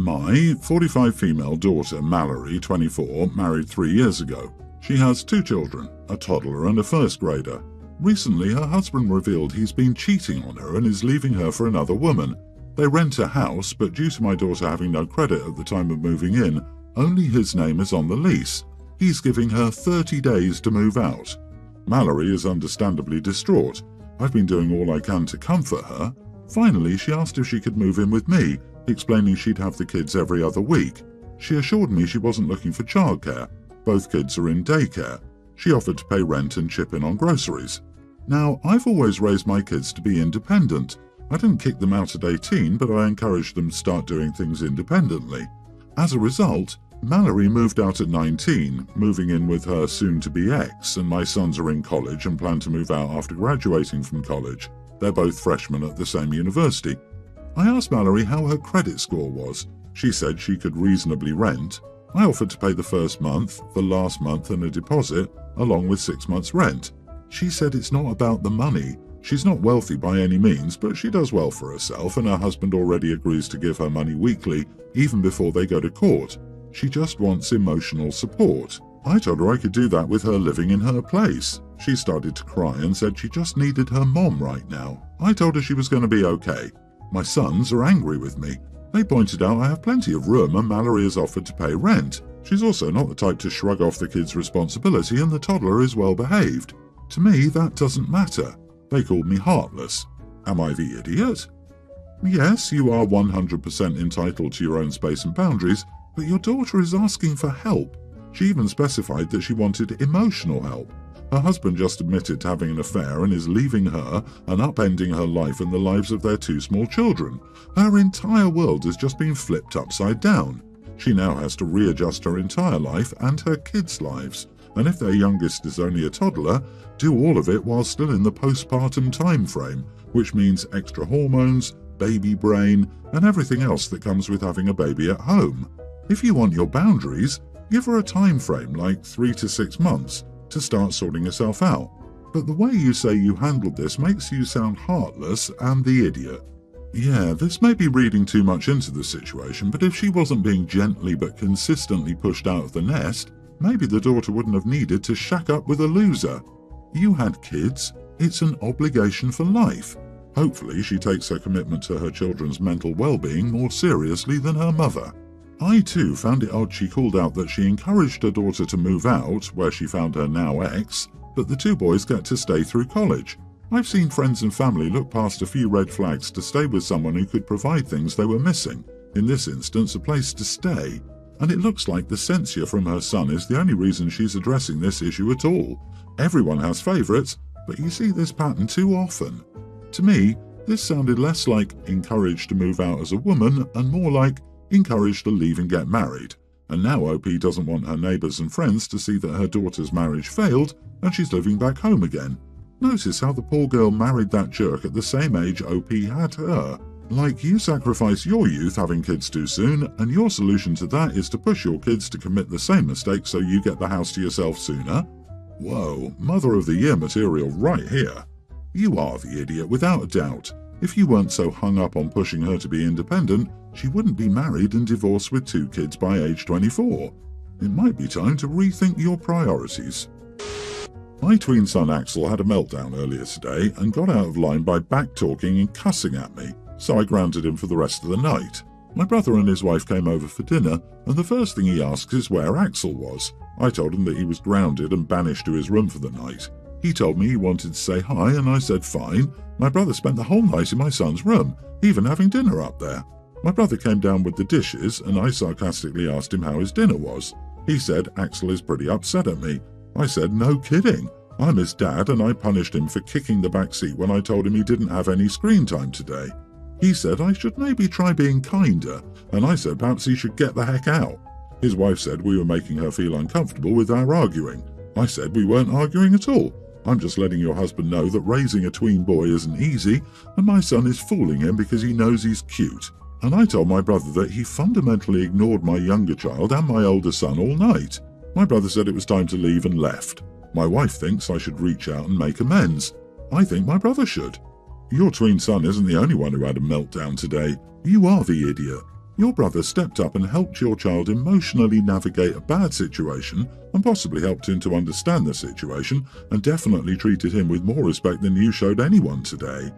My 45 female daughter, Mallory, 24, married 3 years ago. She has 2 children, a toddler and a first grader. Recently, her husband revealed he's been cheating on her and is leaving her for another woman. They rent a house, but due to my daughter having no credit at the time of moving in, only his name is on the lease. He's giving her 30 days to move out. Mallory is understandably distraught. I've been doing all I can to comfort her. Finally, she asked if she could move in with me, explaining she'd have the kids every other week. She assured me she wasn't looking for childcare. Both kids are in daycare. She offered to pay rent and chip in on groceries. Now, I've always raised my kids to be independent. I didn't kick them out at 18, but I encouraged them to start doing things independently. As a result, Mallory moved out at 19, moving in with her soon-to-be ex, and my sons are in college and plan to move out after graduating from college. They're both freshmen at the same university. I asked Mallory how her credit score was. She said she could reasonably rent. I offered to pay the first month, the last month and a deposit, along with 6 months' rent. She said it's not about the money. She's not wealthy by any means, but she does well for herself, and her husband already agrees to give her money weekly, even before they go to court. She just wants emotional support. I told her I could do that with her living in her place. She started to cry and said she just needed her mom right now. I told her she was going to be okay. My sons are angry with me. They pointed out I have plenty of room and Mallory has offered to pay rent. She's also not the type to shrug off the kids' responsibility, and the toddler is well behaved. To me, that doesn't matter. They called me heartless. Am I the idiot? Yes, you are 100% entitled to your own space and boundaries, but your daughter is asking for help. She even specified that she wanted emotional help. Her husband just admitted to having an affair and is leaving her and upending her life and the lives of their 2 small children. Her entire world has just been flipped upside down. She now has to readjust her entire life and her kids' lives, and if their youngest is only a toddler, do all of it while still in the postpartum time frame, which means extra hormones, baby brain, and everything else that comes with having a baby at home. If you want your boundaries, give her a time frame like 3 to 6 months to start sorting herself out. But the way you say you handled this makes you sound heartless and the idiot. Yeah, this may be reading too much into the situation, but if she wasn't being gently but consistently pushed out of the nest, maybe the daughter wouldn't have needed to shack up with a loser. You had kids. It's an obligation for life. Hopefully she takes her commitment to her children's mental well-being more seriously than her mother. I too found it odd she called out that she encouraged her daughter to move out, where she found her now ex, but the 2 boys get to stay through college. I've seen friends and family look past a few red flags to stay with someone who could provide things they were missing, in this instance a place to stay, and it looks like the censure from her son is the only reason she's addressing this issue at all. Everyone has favourites, but you see this pattern too often. To me, this sounded less like encouraged to move out as a woman and more like encouraged to leave and get married. And now OP doesn't want her neighbours and friends to see that her daughter's marriage failed and she's living back home again. Notice how the poor girl married that jerk at the same age OP had her. Like, you sacrifice your youth having kids too soon, and your solution to that is to push your kids to commit the same mistake so you get the house to yourself sooner? Whoa, Mother of the Year material right here. You are the idiot without a doubt. If you weren't so hung up on pushing her to be independent, she wouldn't be married and divorced with 2 kids by age 24. It might be time to rethink your priorities. My tween son Axel had a meltdown earlier today and got out of line by back-talking and cussing at me, so I grounded him for the rest of the night. My brother and his wife came over for dinner, and the first thing he asked is where Axel was. I told him that he was grounded and banished to his room for the night. He told me he wanted to say hi, and I said fine. My brother spent the whole night in my son's room, even having dinner up there. My brother came down with the dishes, and I sarcastically asked him how his dinner was. He said Axel is pretty upset at me. I said, no kidding. I'm his dad, and I punished him for kicking the back seat when I told him he didn't have any screen time today. He said I should maybe try being kinder, and I said perhaps he should get the heck out. His wife said we were making her feel uncomfortable with our arguing. I said we weren't arguing at all. I'm just letting your husband know that raising a tween boy isn't easy, and my son is fooling him because he knows he's cute. And I told my brother that he fundamentally ignored my younger child and my older son all night. My brother said it was time to leave and left. My wife thinks I should reach out and make amends. I think my brother should. Your tween son isn't the only one who had a meltdown today. You are the idiot. Your brother stepped up and helped your child emotionally navigate a bad situation and possibly helped him to understand the situation and definitely treated him with more respect than you showed anyone today.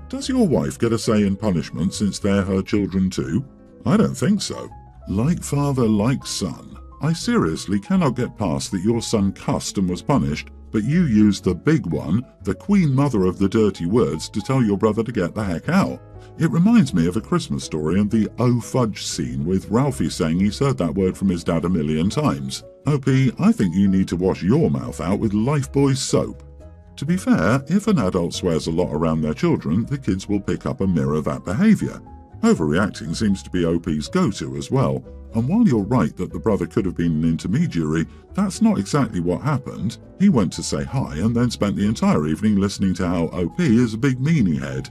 Does your wife get a say in punishment since they're her children too? I don't think so. Like father, like son. I seriously cannot get past that your son cussed and was punished, but you used the big one, the queen mother of the dirty words, to tell your brother to get the heck out. It reminds me of A Christmas Story and the "Oh fudge" scene with Ralphie saying he's heard that word from his dad a million times. OP, I think you need to wash your mouth out with Lifebuoy soap. To be fair, if an adult swears a lot around their children, the kids will pick up and mirror that behaviour. Overreacting seems to be OP's go-to as well, and while you're right that the brother could have been an intermediary, that's not exactly what happened. He went to say hi and then spent the entire evening listening to how OP is a big meanie head.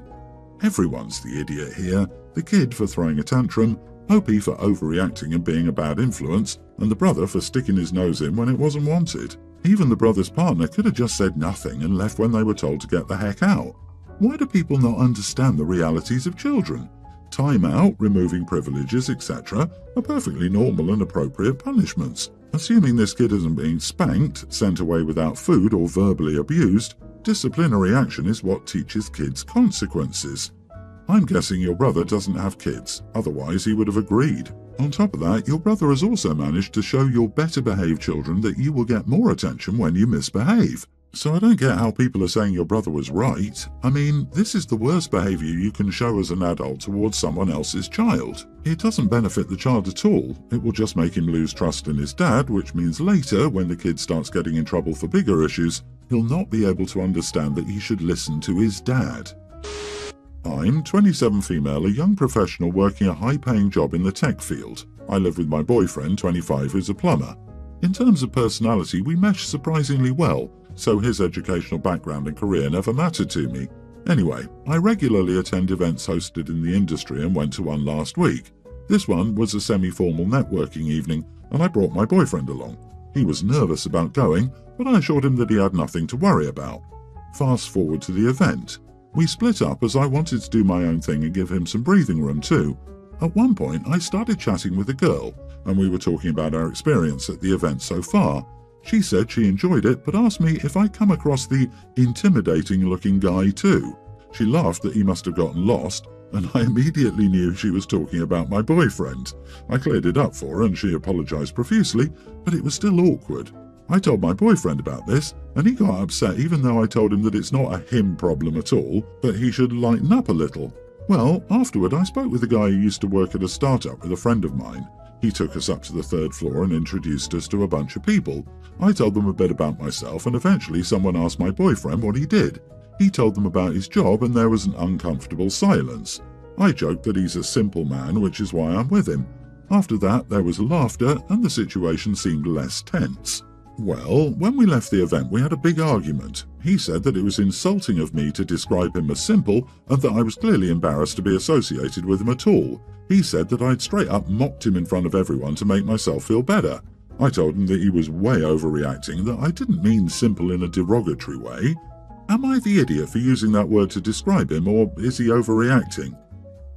Everyone's the idiot here, the kid for throwing a tantrum, OP for overreacting and being a bad influence, and the brother for sticking his nose in when it wasn't wanted. Even the brother's partner could have just said nothing and left when they were told to get the heck out. Why do people not understand the realities of children? Time out, removing privileges, etc. are perfectly normal and appropriate punishments. Assuming this kid isn't being spanked, sent away without food, or verbally abused, disciplinary action is what teaches kids consequences. I'm guessing your brother doesn't have kids, otherwise he would have agreed. On top of that, your brother has also managed to show your better behaved children that you will get more attention when you misbehave. So I don't get how people are saying your brother was right. I mean, this is the worst behaviour you can show as an adult towards someone else's child. It doesn't benefit the child at all. It will just make him lose trust in his dad, which means later, when the kid starts getting in trouble for bigger issues, he'll not be able to understand that he should listen to his dad. I'm 27 female, a young professional working a high-paying job in the tech field. I live with my boyfriend, 25, who's a plumber. In terms of personality, we mesh surprisingly well, so his educational background and career never mattered to me. Anyway, I regularly attend events hosted in the industry and went to one last week. This one was a semi-formal networking evening, and I brought my boyfriend along. He was nervous about going, but I assured him that he had nothing to worry about. Fast forward to the event. We split up as I wanted to do my own thing and give him some breathing room too. At one point, I started chatting with a girl, and we were talking about our experience at the event so far. She said she enjoyed it, but asked me if I'd come across the intimidating-looking guy too. She laughed that he must have gotten lost, and I immediately knew she was talking about my boyfriend. I cleared it up for her and she apologised profusely, but it was still awkward. I told my boyfriend about this, and he got upset even though I told him that it's not a him problem at all, that he should lighten up a little. Well, afterward I spoke with a guy who used to work at a startup with a friend of mine. He took us up to the third floor and introduced us to a bunch of people. I told them a bit about myself, and eventually someone asked my boyfriend what he did. He told them about his job, and there was an uncomfortable silence. I joked that he's a simple man, which is why I'm with him. After that, there was laughter, and the situation seemed less tense. Well, when we left the event, we had a big argument. He said that it was insulting of me to describe him as simple, and that I was clearly embarrassed to be associated with him at all. He said that I'd straight up mocked him in front of everyone to make myself feel better. I told him that he was way overreacting, that I didn't mean simple in a derogatory way. Am I the idiot for using that word to describe him, or is he overreacting?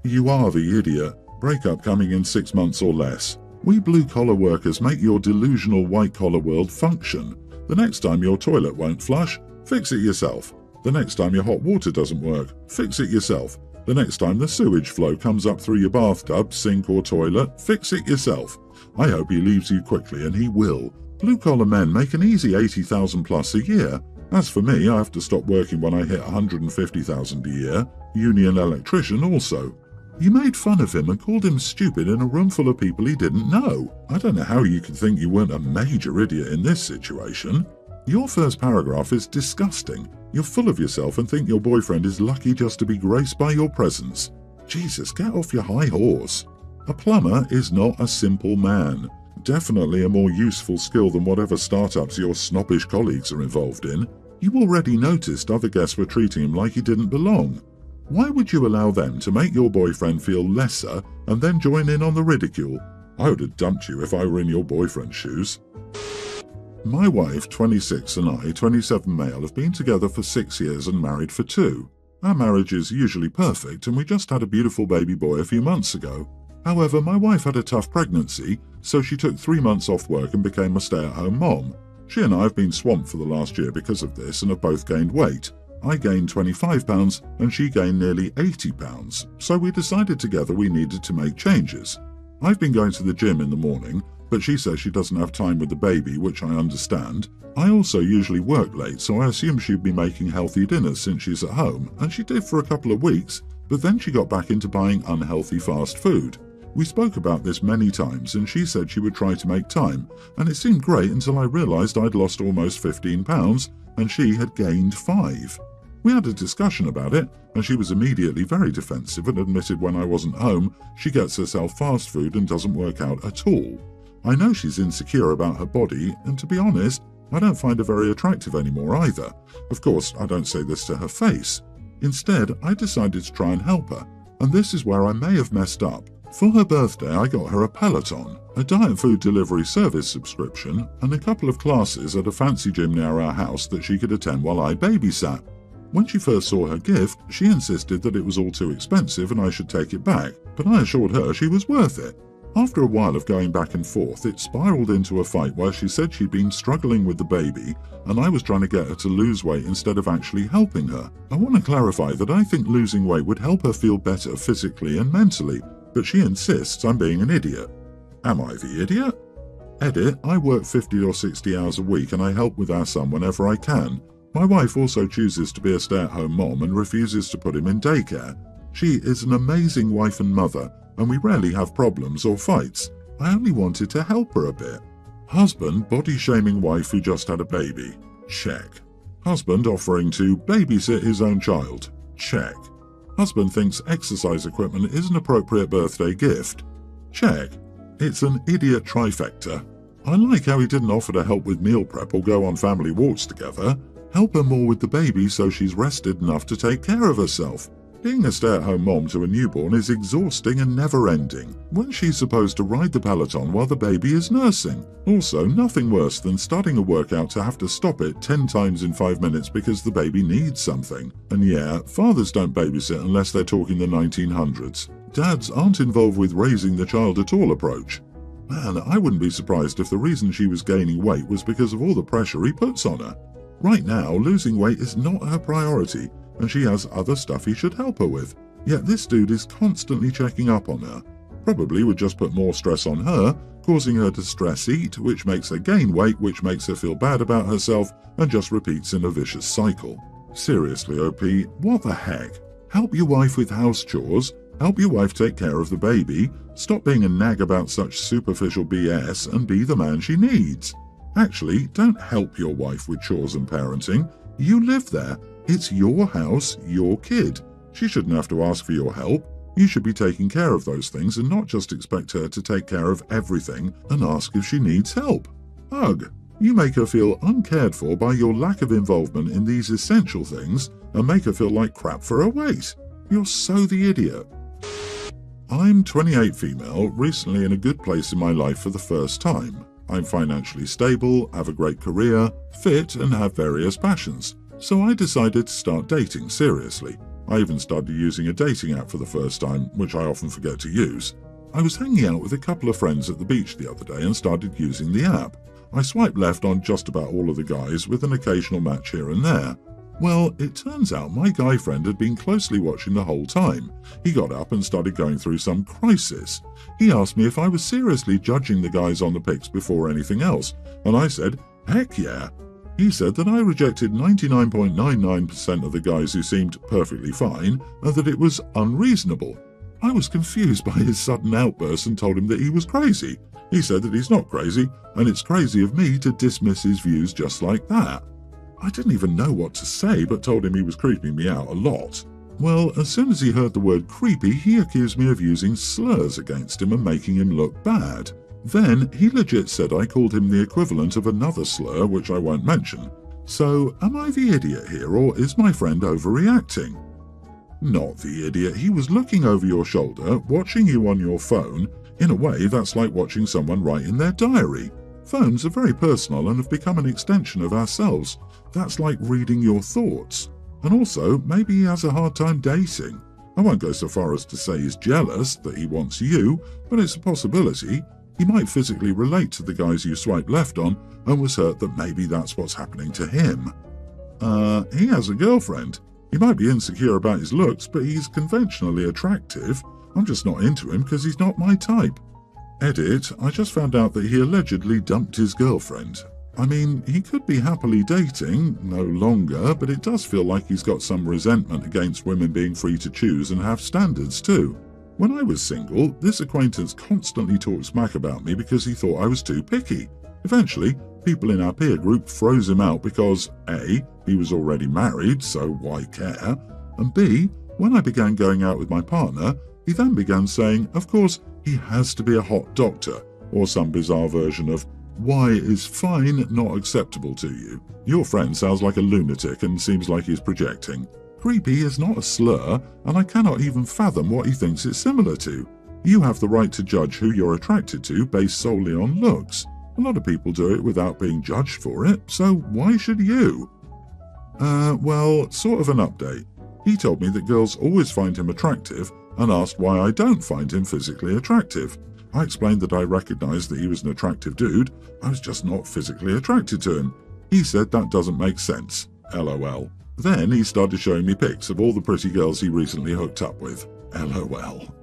You are the idiot. Breakup coming in 6 months or less. We blue-collar workers make your delusional white-collar world function. The next time your toilet won't flush, fix it yourself. The next time your hot water doesn't work, fix it yourself. The next time the sewage flow comes up through your bathtub, sink or toilet, fix it yourself. I hope he leaves you quickly, and he will. Blue-collar men make an easy 80,000 plus a year. As for me, I have to stop working when I hit 150,000 a year. Union electrician also. You made fun of him and called him stupid in a room full of people he didn't know. I don't know how you could think you weren't a major idiot in this situation. Your first paragraph is disgusting. You're full of yourself and think your boyfriend is lucky just to be graced by your presence. Jesus, get off your high horse. A plumber is not a simple man. Definitely a more useful skill than whatever startups your snobbish colleagues are involved in. You already noticed other guests were treating him like he didn't belong. Why would you allow them to make your boyfriend feel lesser and then join in on the ridicule? I would have dumped you if I were in your boyfriend's shoes. My wife, 26, and I, 27 male, have been together for 6 years and married for 2. Our marriage is usually perfect, and we just had a beautiful baby boy a few months ago. However, my wife had a tough pregnancy, so she took 3 months off work and became a stay-at-home mom. She and I have been swamped for the last year because of this and have both gained weight. I gained 25 pounds and she gained nearly 80 pounds, so we decided together we needed to make changes. I've been going to the gym in the morning, but she says she doesn't have time with the baby, which I understand. I also usually work late, so I assume she'd be making healthy dinners since she's at home, and she did for a couple of weeks, but then she got back into buying unhealthy fast food. We spoke about this many times and she said she would try to make time, and it seemed great until I realised I'd lost almost 15 pounds and she had gained 5. We had a discussion about it and she was immediately very defensive and admitted when I wasn't home she gets herself fast food and doesn't work out at all. I know she's insecure about her body, and to be honest, I don't find her very attractive anymore either. Of course, I don't say this to her face. Instead, I decided to try and help her, and this is where I may have messed up. For her birthday, I got her a Peloton, a diet food delivery service subscription, and a couple of classes at a fancy gym near our house that she could attend while I babysat. When she first saw her gift, she insisted that it was all too expensive and I should take it back, but I assured her she was worth it. After a while of going back and forth, it spiraled into a fight where she said she'd been struggling with the baby and I was trying to get her to lose weight instead of actually helping her. I want to clarify that I think losing weight would help her feel better physically and mentally, but she insists I'm being an idiot. Am I the idiot? Edit, I work 50 or 60 hours a week and I help with our son whenever I can. My wife also chooses to be a stay-at-home mom and refuses to put him in daycare. She is an amazing wife and mother, and we rarely have problems or fights. I only wanted to help her a bit. Husband body-shaming wife who just had a baby. Check. Husband offering to babysit his own child. Check. Husband thinks exercise equipment is an appropriate birthday gift. Check. It's an idiot trifecta. I like how he didn't offer to help with meal prep or go on family walks together. Help her more with the baby so she's rested enough to take care of herself. Being a stay-at-home mom to a newborn is exhausting and never-ending, when she's supposed to ride the Peloton while the baby is nursing. Also, nothing worse than starting a workout to have to stop it 10 times in 5 minutes because the baby needs something. And yeah, fathers don't babysit unless they're talking the 1900s. Dads aren't involved with raising the child at all approach. Man, I wouldn't be surprised if the reason she was gaining weight was because of all the pressure he puts on her. Right now, losing weight is not her priority, and she has other stuff he should help her with. Yet this dude is constantly checking up on her. Probably would just put more stress on her, causing her to stress eat, which makes her gain weight, which makes her feel bad about herself, and just repeats in a vicious cycle. Seriously, OP, what the heck? Help your wife with house chores, help your wife take care of the baby, stop being a nag about such superficial BS, and be the man she needs. Actually, don't help your wife with chores and parenting. You live there. It's your house, your kid. She shouldn't have to ask for your help. You should be taking care of those things and not just expect her to take care of everything and ask if she needs help. Ugh. You make her feel uncared for by your lack of involvement in these essential things and make her feel like crap for her weight. You're so the idiot. I'm 28 female, recently in a good place in my life for the first time. I'm financially stable, have a great career, fit and have various passions. So I decided to start dating seriously. I even started using a dating app for the first time, which I often forget to use. I was hanging out with a couple of friends at the beach the other day and started using the app. I swiped left on just about all of the guys with an occasional match here and there. Well, it turns out my guy friend had been closely watching the whole time. He got up and started going through some crisis. He asked me if I was seriously judging the guys on the pics before anything else, and I said, heck yeah. He said that I rejected 99.99% of the guys who seemed perfectly fine, and that it was unreasonable. I was confused by his sudden outburst and told him that he was crazy. He said that he's not crazy, and it's crazy of me to dismiss his views just like that. I didn't even know what to say, but told him he was creeping me out a lot. Well, as soon as he heard the word creepy, he accused me of using slurs against him and making him look bad. Then, he legit said I called him the equivalent of another slur, which I won't mention. So, am I the idiot here, or is my friend overreacting? Not the idiot. He was looking over your shoulder, watching you on your phone. In a way, that's like watching someone write in their diary. Phones are very personal and have become an extension of ourselves. That's like reading your thoughts. And also, maybe he has a hard time dating. I won't go so far as to say he's jealous that he wants you, but it's a possibility. He might physically relate to the guys you swiped left on and was hurt that maybe that's what's happening to him. He has a girlfriend. He might be insecure about his looks, but he's conventionally attractive. I'm just not into him because he's not my type. Edit, I just found out that he allegedly dumped his girlfriend. I mean, he could be happily dating, no longer, but it does feel like he's got some resentment against women being free to choose and have standards too. When I was single, this acquaintance constantly talked smack about me because he thought I was too picky. Eventually, people in our peer group froze him out because A, he was already married, so why care? And B, when I began going out with my partner, he then began saying, of course, he has to be a hot doctor, or some bizarre version of, why is fine not acceptable to you? Your friend sounds like a lunatic and seems like he's projecting. Creepy is not a slur, and I cannot even fathom what he thinks it's similar to. You have the right to judge who you're attracted to based solely on looks. A lot of people do it without being judged for it, so why should you? Well, sort of an update. He told me that girls always find him attractive and asked why I don't find him physically attractive. I explained that I recognized that he was an attractive dude, I was just not physically attracted to him. He said that doesn't make sense. LOL. Then he started showing me pics of all the pretty girls he recently hooked up with. LOL.